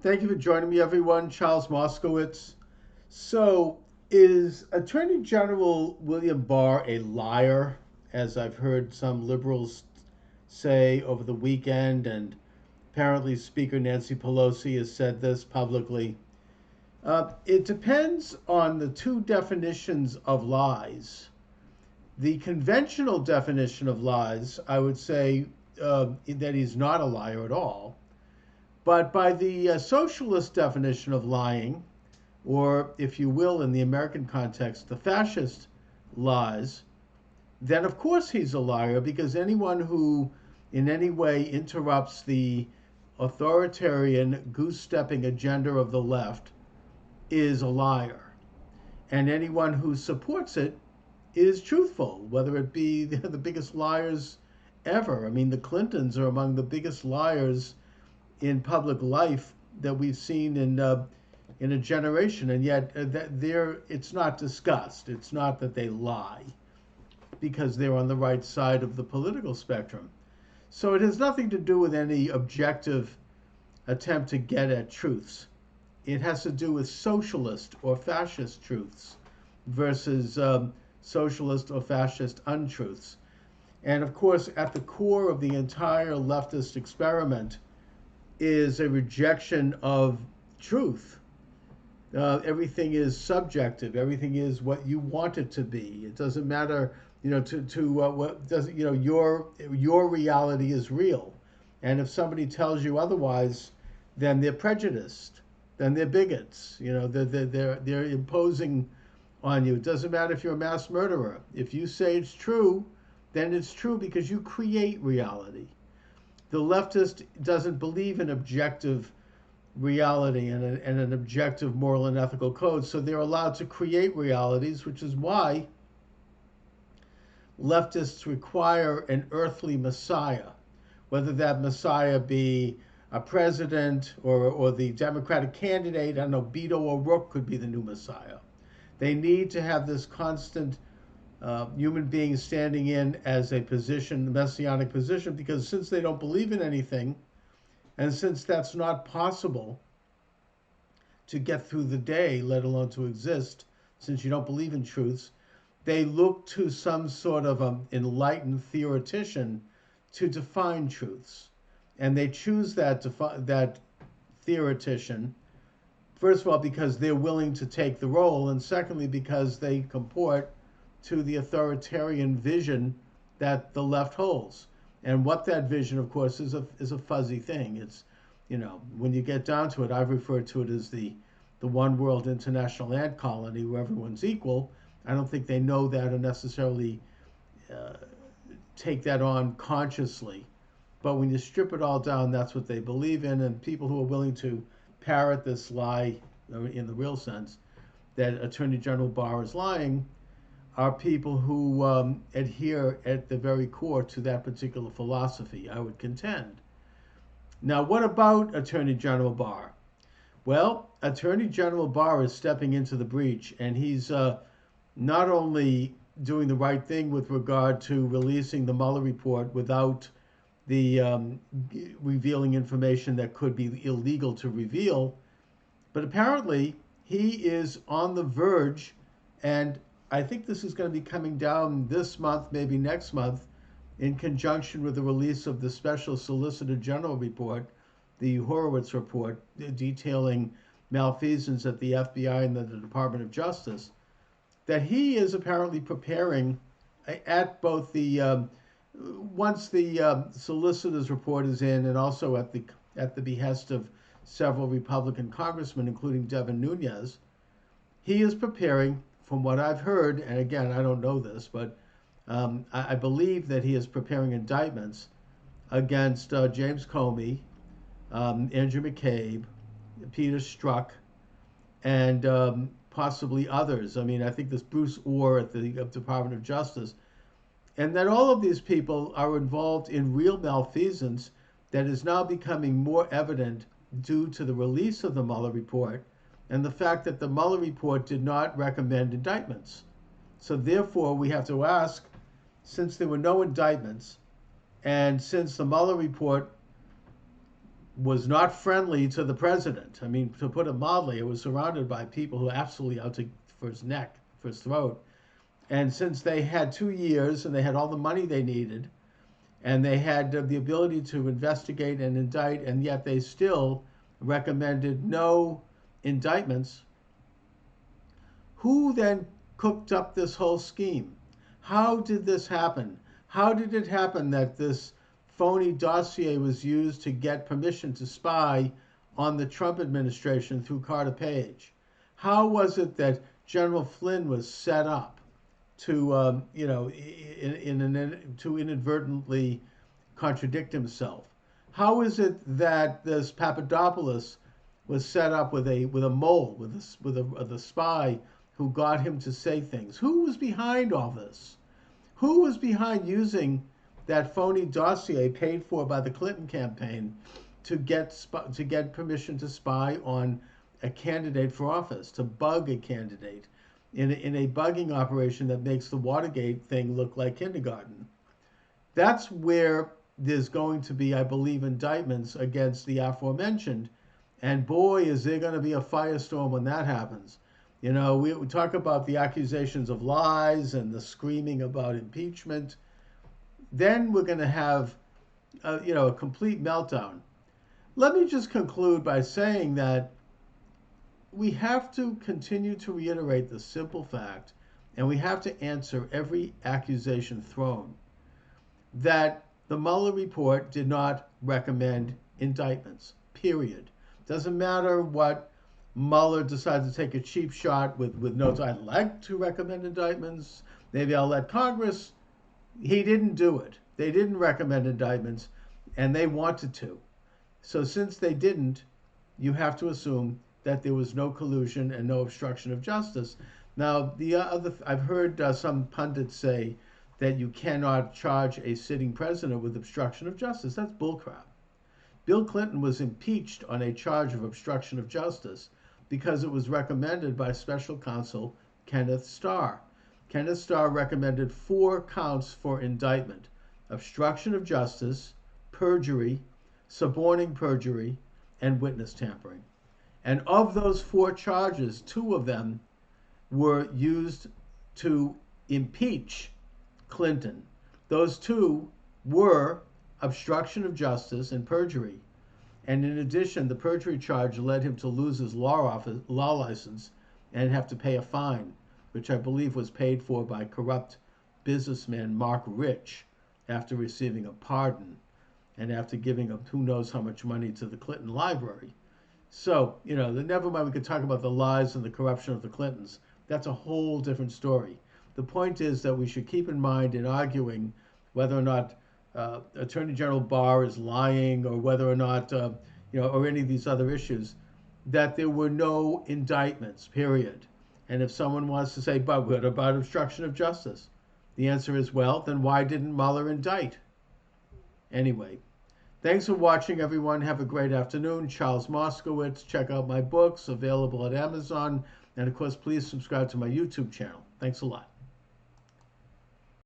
Thank you for joining me, everyone. Charles Moscowitz. So, is Attorney General William Barr a liar, as I've heard some liberals say over the weekend, and apparently Speaker Nancy Pelosi has said this publicly? It depends on the two definitions of lies. The conventional definition of lies, I would say that he's not a liar at all. But by the socialist definition of lying, or if you will, in the American context, the fascist lies, then of course he's a liar because anyone who in any way interrupts the authoritarian goose stepping agenda of the left is a liar. And anyone who supports it is truthful, whether it be the biggest liars ever. I mean, the Clintons are among the biggest liars in public life that we've seen in a generation, and yet that it's not discussed. It's not that they lie because they're on the right side of the political spectrum. So it has nothing to do with any objective attempt to get at truths. It has to do with socialist or fascist truths versus socialist or fascist untruths. And of course, at the core of the entire leftist experiment is a rejection of truth. Everything is subjective. Everything is what you want it to be. It doesn't matter, to what does your reality is real, and if somebody tells you otherwise, then they're prejudiced, then they're bigots. They're imposing on you. It doesn't matter if you're a mass murderer. If you say it's true, then it's true because you create reality. The leftist doesn't believe in objective reality and an objective moral and ethical code, so they're allowed to create realities, which is why leftists require an earthly messiah, whether that messiah be a president or the Democratic candidate. I don't know, Beto O'Rourke could be the new messiah. They need to have this constant human being standing in as a position, a messianic position, because since they don't believe in anything, and since that's not possible to get through the day, let alone to exist, since you don't believe in truths, they look to some sort of enlightened theoretician to define truths. And they choose that theoretician, first of all, because they're willing to take the role, and secondly, because they comport to the authoritarian vision that the left holds. And what that vision, of course, is a fuzzy thing. It's, when you get down to it, I've referred to it as the one world international ant colony where everyone's equal. I don't think they know that or necessarily uh, take that on consciously. But when you strip it all down, that's what they believe in. And people who are willing to parrot this lie, in the real sense, that Attorney General Barr is lying, are people who adhere at the very core to that particular philosophy, I would contend. Now, what about Attorney General Barr? Well, Attorney General Barr is stepping into the breach, and he's not only doing the right thing with regard to releasing the Mueller report without the revealing information that could be illegal to reveal, but apparently he is on the verge, and I think this is going to be coming down this month, maybe next month, in conjunction with the release of the Special Solicitor General report, the Horowitz report, detailing malfeasance at the FBI and the Department of Justice, that he is apparently preparing at both the once the solicitor's report is in, and also at the behest of several Republican congressmen, including Devin Nunes, he is preparing, from what I've heard, and again, I don't know this, but I believe that he is preparing indictments against James Comey, Andrew McCabe, Peter Strzok, and possibly others. I mean, I think this Bruce Orr at the Department of Justice, and that all of these people are involved in real malfeasance that is now becoming more evident due to the release of the Mueller report and the fact that the Mueller report did not recommend indictments. So therefore, we have to ask, since there were no indictments, and since the Mueller report was not friendly to the president. I mean, to put it mildly, it was surrounded by people who were absolutely out to, for his neck, for his throat. And since they had 2 years and they had all the money they needed, and they had the ability to investigate and indict, and yet they still recommended no indictments, who then cooked up this whole scheme? How did this happen? How did it happen that this phony dossier was used to get permission to spy on the Trump administration through Carter Page? How was it that General Flynn was set up to, to inadvertently contradict himself? How is it that this Papadopoulos was set up with a mole, with a spy who got him to say things? Who was behind all this? Who was behind using that phony dossier paid for by the Clinton campaign to get permission to spy on a candidate for office, to bug a candidate in a bugging operation that makes the Watergate thing look like kindergarten? That's where there's going to be, I believe, indictments against the aforementioned. And boy, is there going to be a firestorm when that happens. You know, we talk about the accusations of lies and the screaming about impeachment. Then we're going to have, a complete meltdown. Let me just conclude by saying that we have to continue to reiterate the simple fact, and we have to answer every accusation thrown, that the Mueller report did not recommend indictments, period. Doesn't matter what Mueller decides to take a cheap shot with notes. I'd like to recommend indictments. Maybe I'll let Congress. He didn't do it. They didn't recommend indictments, and they wanted to. So since they didn't, you have to assume that there was no collusion and no obstruction of justice. Now, I've heard some pundits say that you cannot charge a sitting president with obstruction of justice. That's bullcrap. Bill Clinton was impeached on a charge of obstruction of justice because it was recommended by special counsel Kenneth Starr. Kenneth Starr recommended 4 counts for indictment: obstruction of justice, perjury, suborning perjury, and witness tampering. And of those 4 charges, 2 of them were used to impeach Clinton. Those 2 were obstruction of justice and perjury. And in addition, the perjury charge led him to lose his law license and have to pay a fine, which I believe was paid for by corrupt businessman Mark Rich after receiving a pardon and after giving up who knows how much money to the Clinton library. So, never mind, we could talk about the lies and the corruption of the Clintons. That's a whole different story. The point is that we should keep in mind in arguing whether or not Attorney General Barr is lying, or whether or not, or any of these other issues, that there were no indictments, period. And if someone wants to say, but what about obstruction of justice? The answer is, well, then why didn't Mueller indict? Anyway, thanks for watching, everyone. Have a great afternoon. Charles Moscowitz. Check out my books, available at Amazon. And of course, please subscribe to my YouTube channel. Thanks a lot.